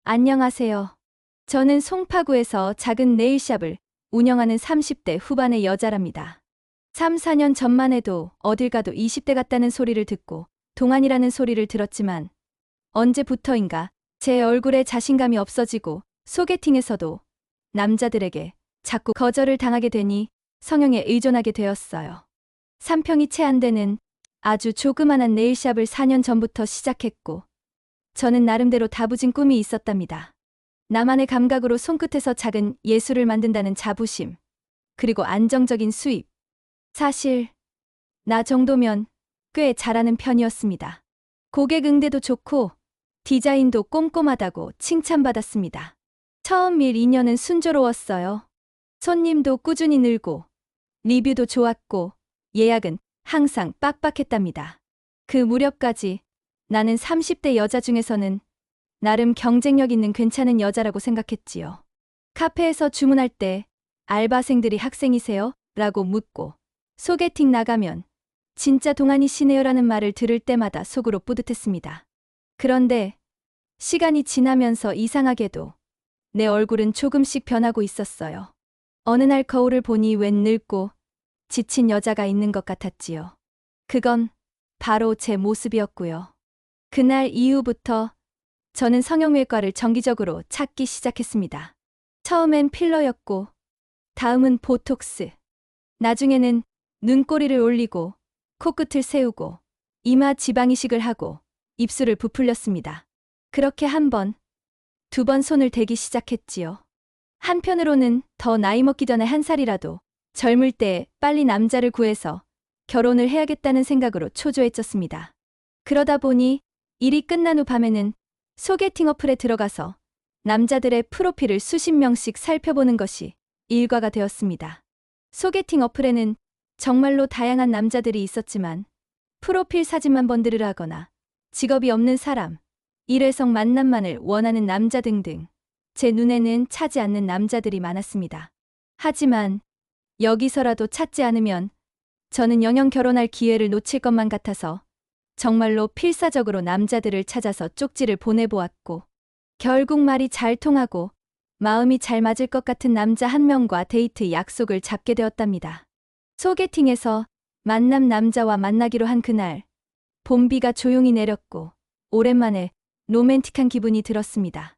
안녕하세요. 저는 송파구에서 작은 네일샵을 운영하는 30대 후반의 여자랍니다. 3, 4년 전만 해도 어딜 가도 20대 같다는 소리를 듣고 동안이라는 소리를 들었지만 언제부터인가 제 얼굴에 자신감이 없어지고 소개팅에서도 남자들에게 자꾸 거절을 당하게 되니 성형에 의존하게 되었어요. 3평이 채 안 되는 아주 조그만한 네일샵을 4년 전부터 시작했고 저는 나름대로 다부진 꿈이 있었답니다. 나만의 감각으로 손끝에서 작은 예술을 만든다는 자부심, 그리고 안정적인 수입. 사실 나 정도면 꽤 잘하는 편이었습니다. 고객 응대도 좋고 디자인도 꼼꼼하다고 칭찬받았습니다. 처음 일 2년은 순조로웠어요. 손님도 꾸준히 늘고 리뷰도 좋았고 예약은 항상 빡빡했답니다. 그 무렵까지 나는 30대 여자 중에서는 나름 경쟁력 있는 괜찮은 여자라고 생각했지요. 카페에서 주문할 때 알바생들이 학생이세요? 라고 묻고 소개팅 나가면 진짜 동안이시네요 라는 말을 들을 때마다 속으로 뿌듯했습니다. 그런데 시간이 지나면서 이상하게도 내 얼굴은 조금씩 변하고 있었어요. 어느 날 거울을 보니 웬 늙고 지친 여자가 있는 것 같았지요. 그건 바로 제 모습이었고요. 그날 이후부터 저는 성형외과를 정기적으로 찾기 시작했습니다. 처음엔 필러였고, 다음은 보톡스, 나중에는 눈꼬리를 올리고, 코끝을 세우고, 이마 지방 이식을 하고, 입술을 부풀렸습니다. 그렇게 한 번, 두 번 손을 대기 시작했지요. 한편으로는 더 나이 먹기 전에 한 살이라도 젊을 때 빨리 남자를 구해서 결혼을 해야겠다는 생각으로 초조해 졌습니다. 그러다 보니 일이 끝난 후 밤에는 소개팅 어플에 들어가서 남자들의 프로필을 수십 명씩 살펴보는 것이 일과가 되었습니다. 소개팅 어플에는 정말로 다양한 남자들이 있었지만 프로필 사진만 번들으라 하거나 직업이 없는 사람, 일회성 만남만을 원하는 남자 등등 제 눈에는 차지 않는 남자들이 많았습니다. 하지만 여기서라도 찾지 않으면 저는 영영 결혼할 기회를 놓칠 것만 같아서 정말로 필사적으로 남자들을 찾아서 쪽지를 보내보았고 결국 말이 잘 통하고 마음이 잘 맞을 것 같은 남자 한 명과 데이트 약속을 잡게 되었답니다. 소개팅에서 만남 남자와 만나기로 한 그날 봄비가 조용히 내렸고 오랜만에 로맨틱한 기분이 들었습니다.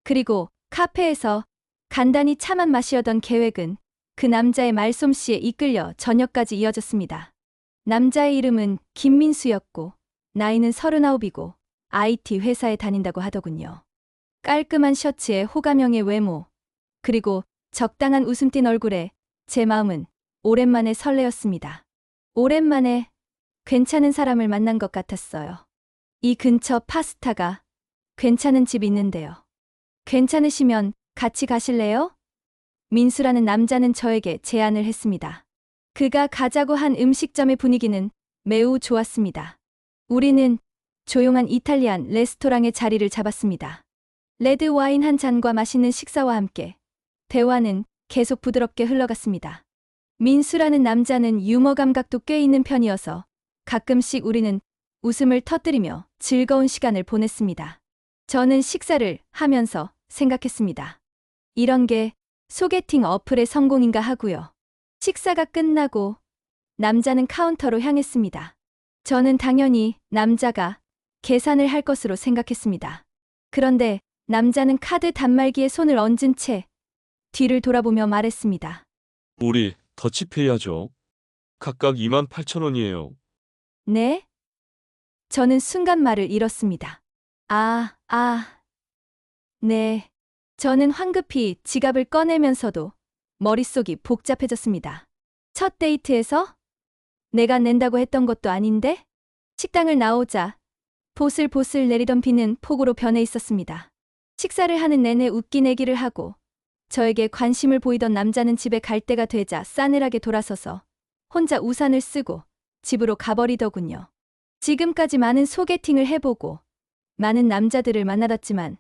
그리고 카페에서 간단히 차만 마시려던 계획은 그 남자의 말솜씨에 이끌려 저녁까지 이어졌습니다. 남자의 이름은 김민수였고 나이는 39이고 IT 회사에 다닌다고 하더군요. 깔끔한 셔츠에 호감형의 외모, 그리고 적당한 웃음 띤 얼굴에 제 마음은 오랜만에 설레었습니다. 오랜만에 괜찮은 사람을 만난 것 같았어요. 이 근처 파스타가 괜찮은 집이 있는데요. 괜찮으시면 같이 가실래요? 민수라는 남자는 저에게 제안을 했습니다. 그가 가자고 한 음식점의 분위기는 매우 좋았습니다. 우리는 조용한 이탈리안 레스토랑에 자리를 잡았습니다. 레드 와인 한 잔과 맛있는 식사와 함께 대화는 계속 부드럽게 흘러갔습니다. 민수라는 남자는 유머 감각도 꽤 있는 편이어서 가끔씩 우리는 웃음을 터뜨리며 즐거운 시간을 보냈습니다. 저는 식사를 하면서 생각했습니다. 이런 게 소개팅 어플의 성공인가 하고요. 식사가 끝나고 남자는 카운터로 향했습니다. 저는 당연히 남자가 계산을 할 것으로 생각했습니다. 그런데 남자는 카드 단말기에 손을 얹은 채 뒤를 돌아보며 말했습니다. 우리 더치페이 하죠. 각각 28,000원이에요. 네? 저는 순간 말을 잃었습니다. 네. 저는 황급히 지갑을 꺼내면서도 머릿속이 복잡해졌습니다. 첫 데이트에서 내가 낸다고 했던 것도 아닌데? 식당을 나오자 보슬보슬 내리던 비는 폭우로 변해 있었습니다. 식사를 하는 내내 웃긴 얘기를 하고 저에게 관심을 보이던 남자는 집에 갈 때가 되자 싸늘하게 돌아서서 혼자 우산을 쓰고 집으로 가버리더군요. 지금까지 많은 소개팅을 해보고 많은 남자들을 만나봤지만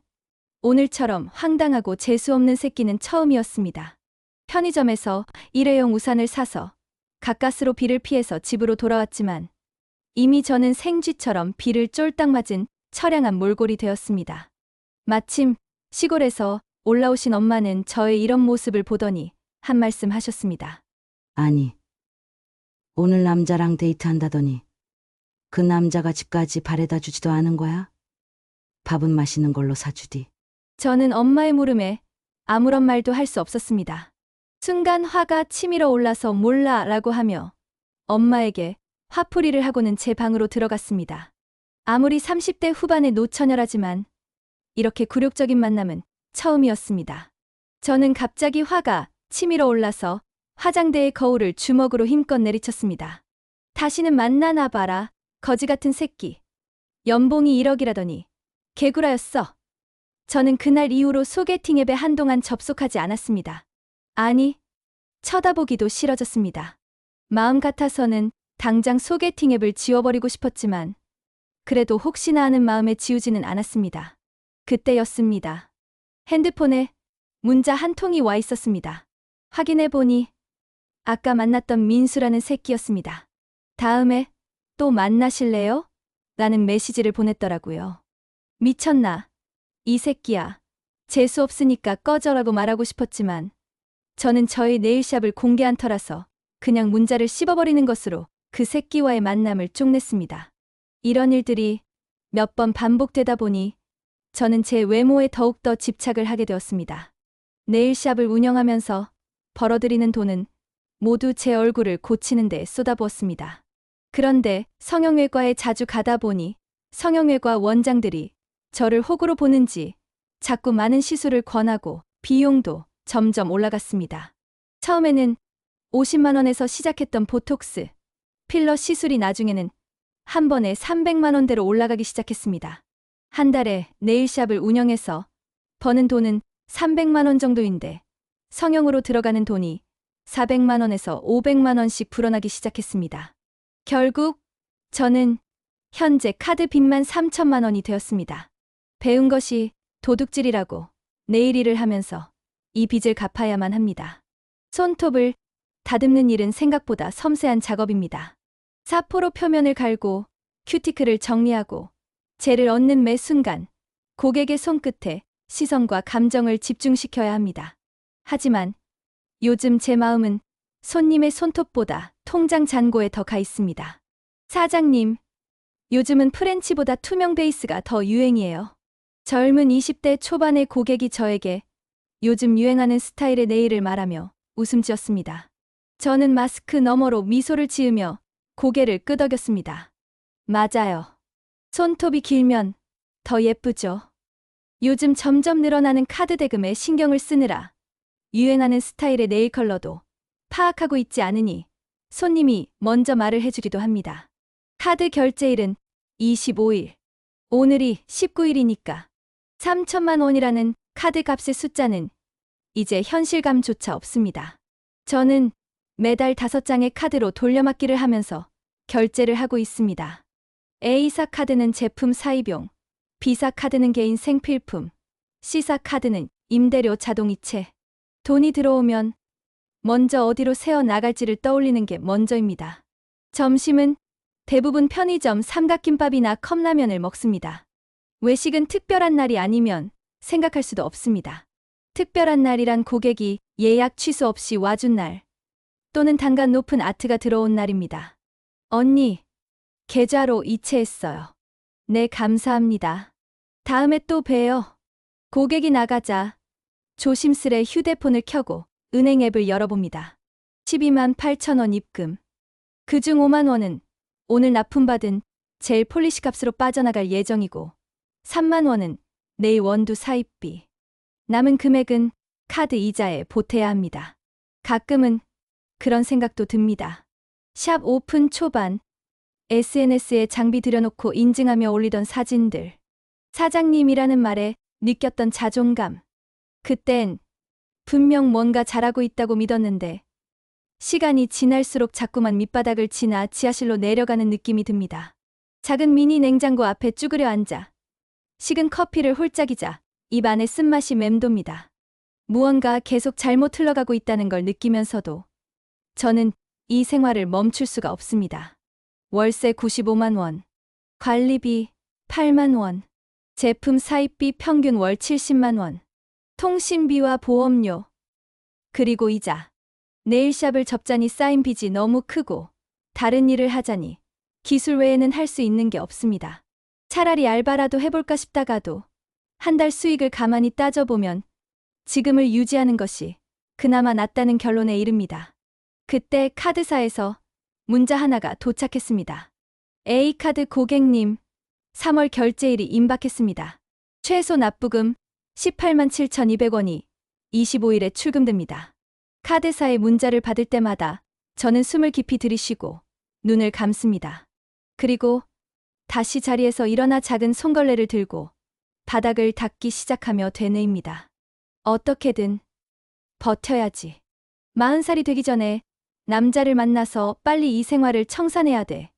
오늘처럼 황당하고 재수없는 새끼는 처음이었습니다. 편의점에서 일회용 우산을 사서 가까스로 비를 피해서 집으로 돌아왔지만 이미 저는 생쥐처럼 비를 쫄딱 맞은 처량한 몰골이 되었습니다. 마침 시골에서 올라오신 엄마는 저의 이런 모습을 보더니 한 말씀 하셨습니다. 아니, 오늘 남자랑 데이트한다더니 그 남자가 집까지 바래다 주지도 않은 거야? 밥은 맛있는 걸로 사주디. 저는 엄마의 물음에 아무런 말도 할 수 없었습니다. 순간 화가 치밀어 올라서 몰라 라고 하며 엄마에게 화풀이를 하고는 제 방으로 들어갔습니다. 아무리 30대 후반의 노처녀라지만 이렇게 굴욕적인 만남은 처음이었습니다. 저는 갑자기 화가 치밀어 올라서 화장대의 거울을 주먹으로 힘껏 내리쳤습니다. 다시는 만나나 봐라, 거지 같은 새끼. 연봉이 1억이라더니 개구라였어. 저는 그날 이후로 소개팅 앱에 한동안 접속하지 않았습니다. 아니, 쳐다보기도 싫어졌습니다. 마음 같아서는 당장 소개팅 앱을 지워버리고 싶었지만 그래도 혹시나 하는 마음에 지우지는 않았습니다. 그때였습니다. 핸드폰에 문자 한 통이 와 있었습니다. 확인해보니 아까 만났던 민수라는 새끼였습니다. 다음에 또 만나실래요? 라는 메시지를 보냈더라고요. 미쳤나? 이 새끼야. 재수 없으니까 꺼져라고 말하고 싶었지만 저는 저의 네일샵을 공개한 터라서 그냥 문자를 씹어버리는 것으로 그 새끼와의 만남을 쪽냈습니다. 이런 일들이 몇 번 반복되다 보니 저는 제 외모에 더욱더 집착을 하게 되었습니다. 네일샵을 운영하면서 벌어들이는 돈은 모두 제 얼굴을 고치는 데 쏟아부었습니다. 그런데 성형외과에 자주 가다 보니 성형외과 원장들이 저를 호구로 보는지 자꾸 많은 시술을 권하고 비용도 점점 올라갔습니다. 처음에는 50만 원에서 시작했던 보톡스, 필러 시술이 나중에는 한 번에 300만 원대로 올라가기 시작했습니다. 한 달에 네일샵을 운영해서 버는 돈은 300만 원 정도인데 성형으로 들어가는 돈이 400만 원에서 500만 원씩 불어나기 시작했습니다. 결국 저는 현재 카드 빚만 3천만 원이 되었습니다. 배운 것이 도둑질이라고 네일 일을 하면서 이 빚을 갚아야만 합니다. 손톱을 다듬는 일은 생각보다 섬세한 작업입니다. 사포로 표면을 갈고 큐티클을 정리하고 젤을 얹는 매 순간 고객의 손끝에 시선과 감정을 집중시켜야 합니다. 하지만 요즘 제 마음은 손님의 손톱보다 통장 잔고에 더 가 있습니다. 사장님, 요즘은 프렌치보다 투명 베이스가 더 유행이에요. 젊은 20대 초반의 고객이 저에게 요즘 유행하는 스타일의 네일을 말하며 웃음 지었습니다. 저는 마스크 너머로 미소를 지으며 고개를 끄덕였습니다. 맞아요. 손톱이 길면 더 예쁘죠. 요즘 점점 늘어나는 카드 대금에 신경을 쓰느라 유행하는 스타일의 네일 컬러도 파악하고 있지 않으니 손님이 먼저 말을 해주기도 합니다. 카드 결제일은 25일. 오늘이 19일이니까 3천만 원이라는 카드 값의 숫자는 이제 현실감조차 없습니다. 저는 매달 5장의 카드로 돌려막기를 하면서 결제를 하고 있습니다. A사 카드는 제품 사입용, B사 카드는 개인 생필품, C사 카드는 임대료 자동이체. 돈이 들어오면 먼저 어디로 새어 나갈지를 떠올리는 게 먼저입니다. 점심은 대부분 편의점 삼각김밥이나 컵라면을 먹습니다. 외식은 특별한 날이 아니면 생각할 수도 없습니다. 특별한 날이란 고객이 예약 취소 없이 와준 날, 또는 단가 높은 아트가 들어온 날입니다. 언니, 계좌로 이체했어요. 네, 감사합니다. 다음에 또 봬요. 고객이 나가자 조심스레 휴대폰을 켜고 은행 앱을 열어봅니다. 12만 8천 원 입금. 그중 5만 원은 오늘 납품받은 젤 폴리시 값으로 빠져나갈 예정이고 3만 원은 내일 원두 사입비. 남은 금액은 카드 이자에 보태야 합니다. 가끔은 그런 생각도 듭니다. 샵 오픈 초반 SNS에 장비 들여놓고 인증하며 올리던 사진들. 사장님이라는 말에 느꼈던 자존감. 그땐 분명 뭔가 잘하고 있다고 믿었는데 시간이 지날수록 자꾸만 밑바닥을 지나 지하실로 내려가는 느낌이 듭니다. 작은 미니 냉장고 앞에 쭈그려 앉아 식은 커피를 홀짝이자 입 안에 쓴맛이 맴돕니다. 무언가 계속 잘못 흘러가고 있다는 걸 느끼면서도 저는 이 생활을 멈출 수가 없습니다. 월세 95만 원, 관리비 8만 원, 제품 사입비 평균 월 70만 원. 통신비와 보험료. 그리고 이자. 네일샵을 접자니 쌓인 빚이 너무 크고 다른 일을 하자니 기술 외에는 할 수 있는 게 없습니다. 차라리 알바라도 해볼까 싶다가도 한 달 수익을 가만히 따져보면 지금을 유지하는 것이 그나마 낫다는 결론에 이릅니다. 그때 카드사에서 문자 하나가 도착했습니다. A카드 고객님, 3월 결제일이 임박했습니다. 최소 납부금 18만 7,200원이 25일에 출금됩니다. 카드사의 문자를 받을 때마다 저는 숨을 깊이 들이쉬고 눈을 감습니다. 그리고 다시 자리에서 일어나 작은 손걸레를 들고 바닥을 닦기 시작하며 되뇌입니다. 어떻게든 버텨야지. 40살이 되기 전에 남자를 만나서 빨리 이 생활을 청산해야 돼.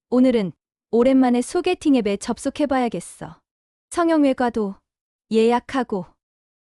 오늘은 오랜만에 소개팅 앱에 접속해봐야겠어. 성형외과도 예약하고